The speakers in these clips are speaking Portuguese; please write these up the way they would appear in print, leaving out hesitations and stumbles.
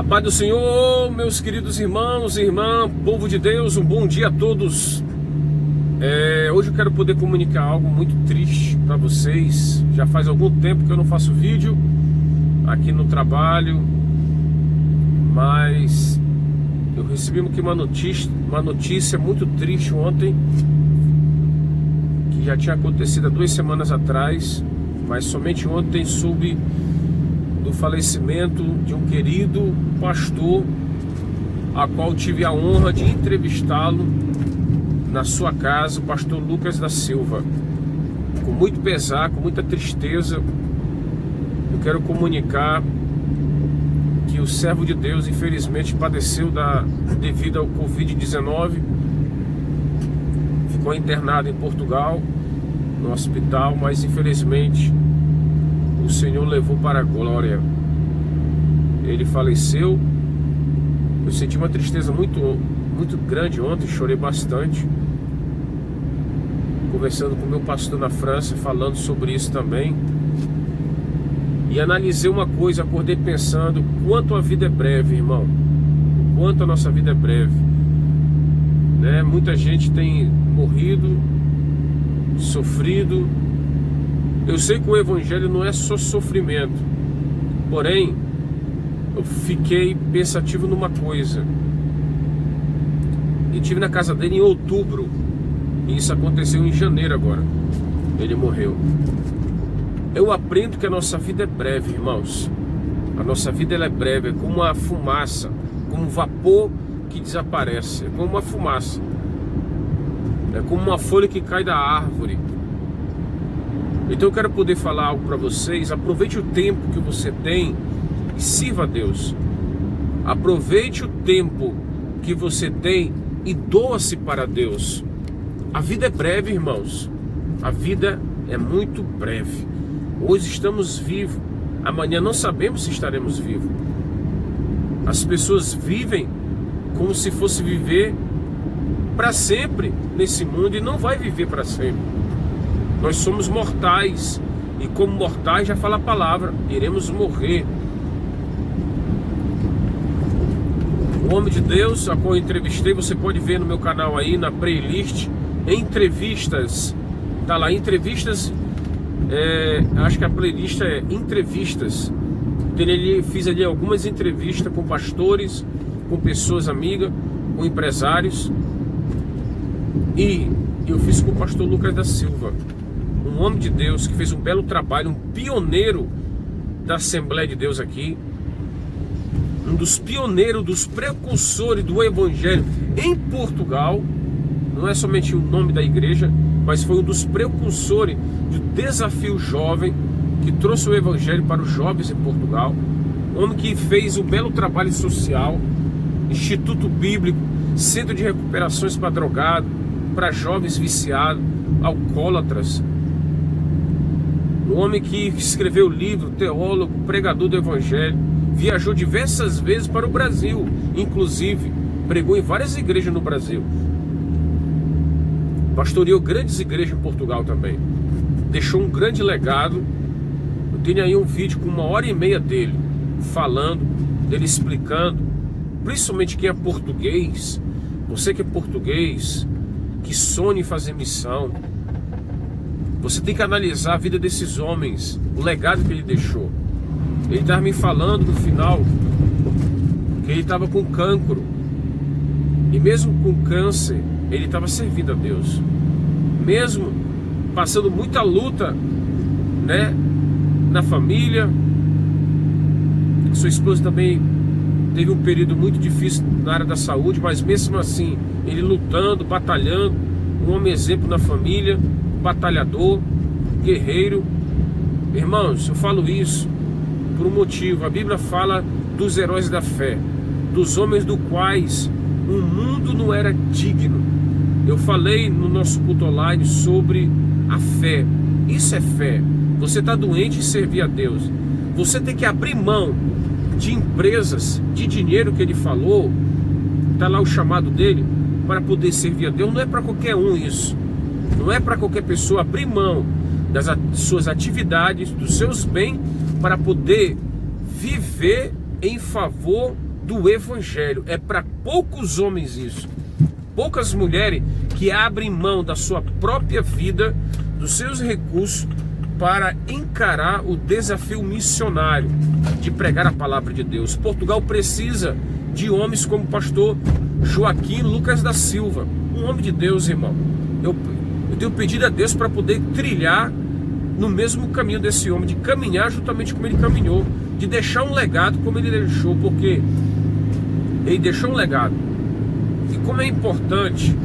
paz do Senhor, meus queridos irmãos e irmãs, povo de Deus, um bom dia a todos. Hoje eu quero poder comunicar algo muito triste para vocês. Já faz algum tempo que eu não faço vídeo aqui no trabalho, mas eu recebi uma notícia muito triste ontem, que já tinha acontecido há 2 semanas atrás, mas somente ontem soube do falecimento de um querido pastor, a qual tive a honra de entrevistá-lo na sua casa, o pastor Lucas da Silva. Com muito pesar, com muita tristeza, eu quero comunicar que o servo de Deus infelizmente padeceu devido ao Covid-19, ficou internado em Portugal, no hospital, mas infelizmente o Senhor levou para a glória. Ele faleceu. Eu senti uma tristeza muito grande ontem, chorei bastante, conversando com o meu pastor na França, falando sobre isso também. E analisei uma coisa, acordei pensando quanto a vida é breve, irmão, quanto a nossa vida é breve, né? Muita gente tem morrido, sofrido. Eu sei que o Evangelho não é só sofrimento, porém, eu fiquei pensativo numa coisa. Eu estive na casa dele em outubro, e isso aconteceu em janeiro agora. Ele morreu. Eu aprendo que a nossa vida é breve, irmãos. A nossa vida ela é breve, é como uma fumaça, como um vapor que desaparece, é como uma fumaça, é como uma folha que cai da árvore. Então eu quero poder falar algo para vocês. Aproveite o tempo que você tem e sirva a Deus. Aproveite o tempo que você tem e doa-se para Deus. A vida é breve, irmãos. A vida é muito breve. Hoje estamos vivos, amanhã não sabemos se estaremos vivos. As pessoas vivem como se fosse viver para sempre nesse mundo, e não vai viver para sempre. Nós somos mortais, e como mortais já fala a palavra, iremos morrer. O homem de Deus, a qual eu entrevistei, você pode ver no meu canal aí, na playlist, entrevistas, tá lá, entrevistas, acho que a playlist é entrevistas. Fiz ali algumas entrevistas com pastores, com pessoas amigas, com empresários, e eu fiz com o pastor Lucas da Silva, um homem de Deus que fez um belo trabalho, um pioneiro da Assembleia de Deus aqui, um dos pioneiros, dos precursores do Evangelho em Portugal. Não é somente o nome da igreja, mas foi um dos precursores do desafio jovem, que trouxe o Evangelho para os jovens em Portugal. Um homem que fez um belo trabalho social, Instituto Bíblico, Centro de Recuperações para drogados, para jovens viciados, alcoólatras. Um homem que escreveu livro, teólogo, pregador do Evangelho, viajou diversas vezes para o Brasil, inclusive pregou em várias igrejas no Brasil, pastoreou grandes igrejas em Portugal também, deixou um grande legado. Eu tenho aí um vídeo com 1h30 dele falando, dele explicando, principalmente quem é português, você que é português, que sonha em fazer missão, você tem que analisar a vida desses homens, o legado que ele deixou. Ele estava me falando no final que ele estava com cancro, e mesmo com câncer ele estava servindo a Deus, mesmo passando muita luta, né, na família. Sua esposa também teve um período muito difícil na área da saúde, mas mesmo assim ele lutando, batalhando, um homem exemplo na família, batalhador, guerreiro. Irmãos, eu falo isso por um motivo. A Bíblia fala dos heróis da fé, dos homens do quais o mundo não era digno. Eu falei no nosso culto online sobre a fé. Isso é fé. Você está doente e servir a Deus. Você tem que abrir mão de empresas, de dinheiro que ele falou. Está lá o chamado dele para poder servir a Deus. Não é para qualquer um isso. Não é para qualquer pessoa abrir mão das suas atividades, dos seus bens, para poder viver em favor do Evangelho. É para poucos homens isso. Poucas mulheres que abrem mão da sua própria vida, dos seus recursos, para encarar o desafio missionário de pregar a palavra de Deus. Portugal precisa de homens como o pastor Joaquim Lucas da Silva, um homem de Deus, irmão. Eu tenho pedido a Deus para poder trilhar no mesmo caminho desse homem, de caminhar juntamente como ele caminhou, de deixar um legado como ele deixou, porque ele deixou um legado. E como é importante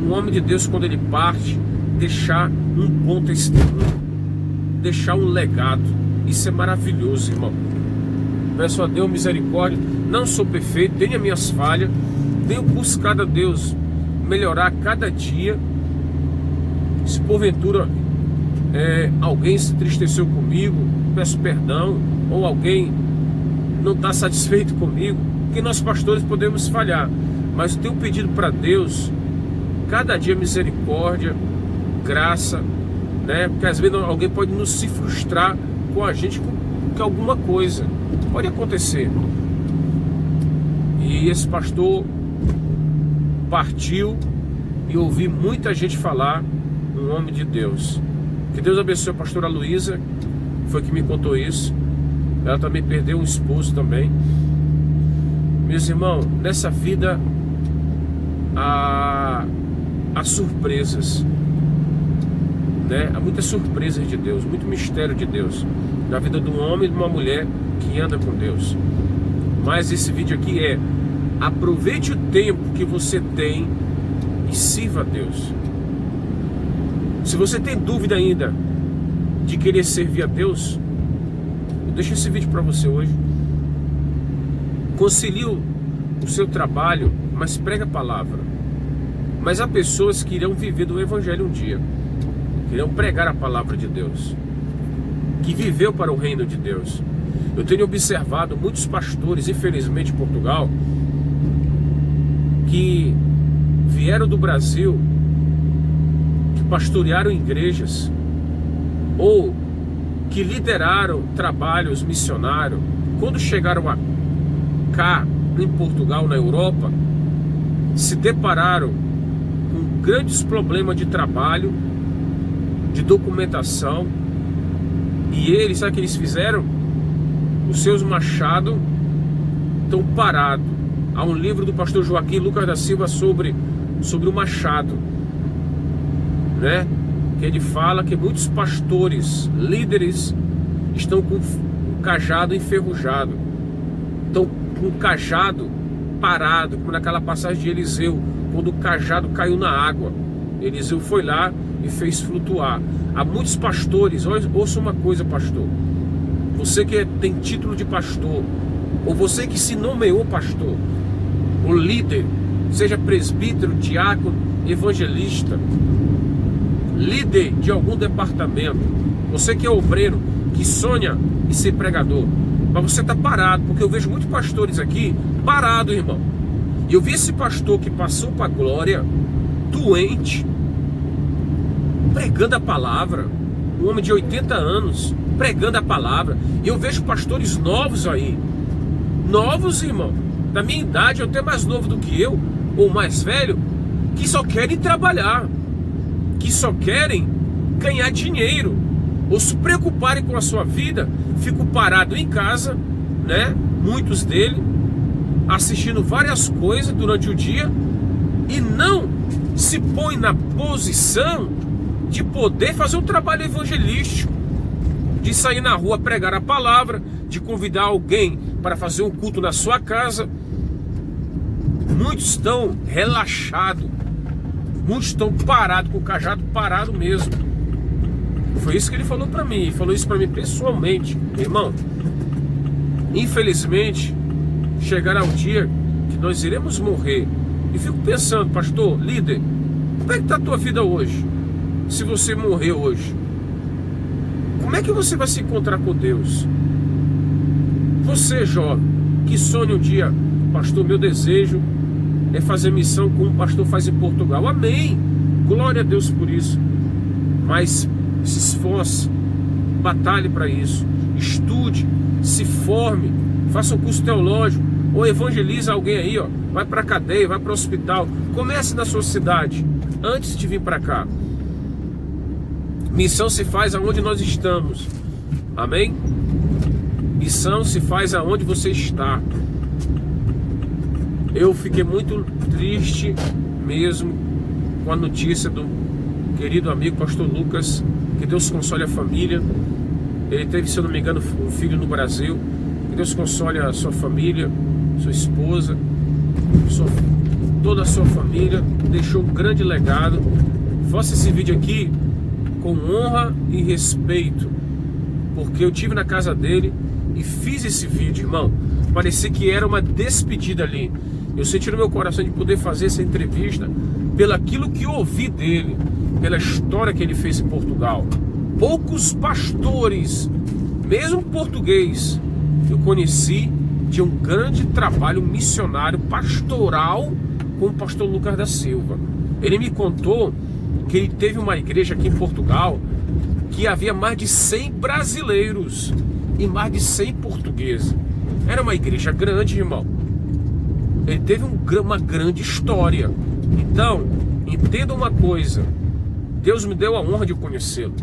um homem de Deus, quando ele parte, deixar um ponto externo, deixar um legado. Isso é maravilhoso, irmão. Peço a Deus misericórdia. Não sou perfeito, tenho as minhas falhas, tenho buscado a Deus melhorar cada dia. Se porventura alguém se entristeceu comigo, peço perdão, ou alguém não está satisfeito comigo, porque nós pastores podemos falhar, mas eu tenho pedido para Deus cada dia misericórdia, graça, né? Porque às vezes alguém pode nos se frustrar com a gente com alguma coisa, pode acontecer. E esse pastor partiu e ouvi muita gente falar, um homem de Deus. Que Deus abençoe a pastora Luísa, foi que me contou isso. Ela também perdeu um esposo também. Meus irmãos, nessa vida há surpresas, né? Há muitas surpresas de Deus, muito mistério de Deus na vida de um homem e de uma mulher que anda com Deus. Mas esse vídeo aqui é: aproveite o tempo que você tem e sirva a Deus. Se você tem dúvida ainda de querer servir a Deus, eu deixo esse vídeo para você hoje. Concilie o seu trabalho, mas prega a palavra. Mas há pessoas que irão viver do Evangelho um dia, que irão pregar a palavra de Deus, que viveu para o reino de Deus. Eu tenho observado muitos pastores, infelizmente em Portugal, que vieram do Brasil, que pastorearam igrejas, ou que lideraram trabalhos missionários. Quando chegaram cá em Portugal, na Europa, se depararam com grandes problemas de trabalho, de documentação, e eles, sabe o que eles fizeram? Os seus machados estão parados. Há um livro do pastor Joaquim Lucas da Silva sobre o machado, né? Que ele fala que muitos pastores, líderes, estão com o cajado enferrujado, estão com o cajado parado, como naquela passagem de Eliseu, quando o cajado caiu na água. Eliseu foi lá e fez flutuar. Há muitos pastores, ouça uma coisa, pastor, você que tem título de pastor, ou você que se nomeou pastor, o líder, seja presbítero, diácono, evangelista, líder de algum departamento, você que é obreiro, que sonha em ser pregador, mas você está parado, porque eu vejo muitos pastores aqui parado, irmão. E eu vi esse pastor que passou para a glória, doente, pregando a palavra, um homem de 80 anos, pregando a palavra. E eu vejo pastores novos aí, novos, irmão, da minha idade, ou até mais novo do que eu, ou mais velho, que só querem trabalhar, que só querem ganhar dinheiro, ou se preocuparem com a sua vida, ficam parados em casa, né? Muitos deles assistindo várias coisas durante o dia e não se põe na posição de poder fazer um trabalho evangelístico, de sair na rua pregar a palavra, de convidar alguém para fazer um culto na sua casa. Muitos estão relaxados, muitos estão parados, com o cajado parado mesmo. Foi isso que ele falou para mim, falou isso para mim pessoalmente. Irmão, infelizmente chegará o dia que nós iremos morrer. E fico pensando, pastor, líder, como é que está a tua vida hoje? Se você morrer hoje, como é que você vai se encontrar com Deus? Você, jovem, que sonha um dia, pastor, meu desejo é fazer missão como o pastor faz em Portugal. Amém, glória a Deus por isso. Mas se esforce, batalhe para isso, estude, se forme, faça um curso teológico, ou evangeliza alguém aí, ó, vai para cadeia, vai para o hospital. Comece na sua cidade antes de vir para cá. Missão se faz aonde nós estamos. Amém? Missão se faz aonde você está. Eu fiquei muito triste mesmo com a notícia do querido amigo pastor Lucas, que Deus console a família. Ele teve, se eu não me engano, um filho no Brasil. Que Deus console a sua família, sua esposa, toda a sua família. Deixou um grande legado. Faça esse vídeo aqui com honra e respeito, porque eu estive na casa dele e fiz esse vídeo, irmão. Parecia que era uma despedida ali. Eu senti no meu coração de poder fazer essa entrevista pelo aquilo que eu ouvi dele, pela história que ele fez em Portugal. Poucos pastores, mesmo português, eu conheci de um grande trabalho missionário pastoral com o pastor Lucas da Silva. Ele me contou que ele teve uma igreja aqui em Portugal que havia mais de 100 brasileiros e mais de 100 portugueses. Era uma igreja grande, irmão. Ele teve uma grande história. Então, entenda uma coisa: Deus me deu a honra de conhecê-lo.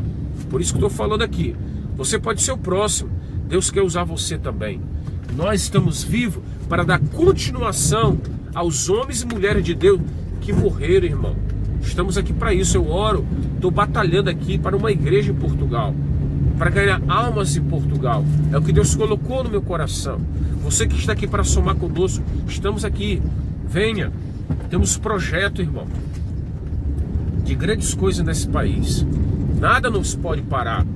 Por isso que estou falando aqui. Você pode ser o próximo. Deus quer usar você também. Nós estamos vivos para dar continuação aos homens e mulheres de Deus que morreram, irmão. Estamos aqui para isso. Eu oro, estou batalhando aqui para uma igreja em Portugal, para ganhar almas em Portugal. É o que Deus colocou no meu coração. Você que está aqui para somar conosco, estamos aqui. Venha. Temos projeto, irmão, de grandes coisas nesse país. Nada nos pode parar.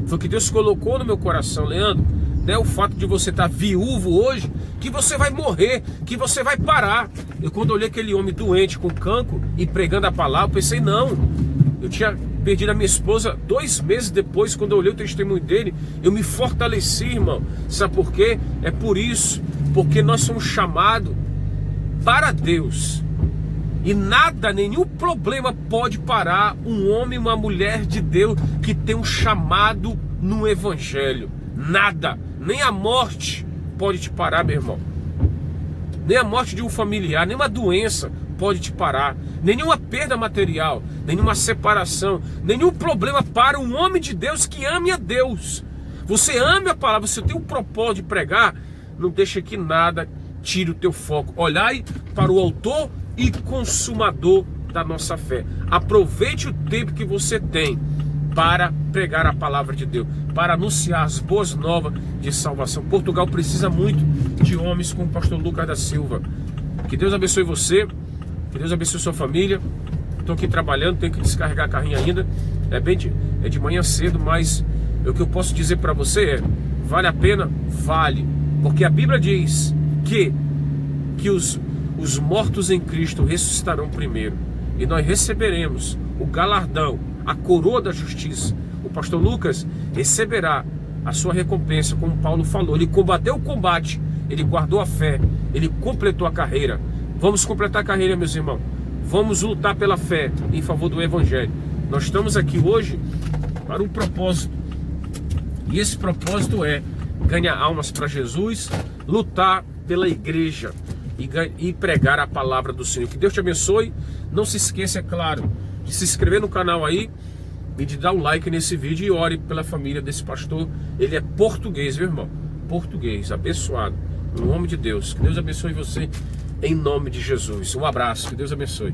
Foi o que Deus colocou no meu coração, Leandro. Não é o fato de você estar viúvo hoje que você vai morrer, que você vai parar. Eu, quando olhei aquele homem doente com cancro e pregando a palavra, pensei, não. Eu tinha perdido a minha esposa 2 meses depois. Quando eu olhei o testemunho dele, eu me fortaleci, irmão. Sabe por quê? É por isso. Porque nós somos chamados para Deus. E nada, nenhum problema pode parar um homem e uma mulher de Deus que tem um chamado no Evangelho. Nada, nem a morte pode te parar, meu irmão. Nem a morte de um familiar, nem uma doença pode te parar. Nenhuma perda material, nenhuma separação, nenhum problema para um homem de Deus que ame a Deus. Você ame a palavra, você tem o propósito de pregar, não deixa que nada tire o teu foco. Olhai para o autor e consumador da nossa fé. Aproveite o tempo que você tem para pregar a palavra de Deus, para anunciar as boas novas de salvação. Portugal precisa muito de homens como o pastor Lucas da Silva. Que Deus abençoe você, que Deus abençoe sua família. Estou aqui trabalhando, tenho que descarregar a carrinha ainda. É de manhã cedo, mas o que eu posso dizer para você é: vale a pena? Vale. Porque a Bíblia diz que os mortos em Cristo ressuscitarão primeiro, e nós receberemos o galardão, a coroa da justiça. O pastor Lucas receberá a sua recompensa, como Paulo falou. Ele combateu o combate, ele guardou a fé, ele completou a carreira. Vamos completar a carreira, meus irmãos. Vamos lutar pela fé em favor do Evangelho. Nós estamos aqui hoje para um propósito, e esse propósito é ganhar almas para Jesus, lutar pela igreja e pregar a palavra do Senhor. Que Deus te abençoe. Não se esqueça, é claro, de se inscrever no canal aí e de dar um like nesse vídeo, e ore pela família desse pastor. Ele é português, viu, irmão? Português, abençoado, no nome de Deus. Que Deus abençoe você em nome de Jesus. Um abraço, que Deus abençoe.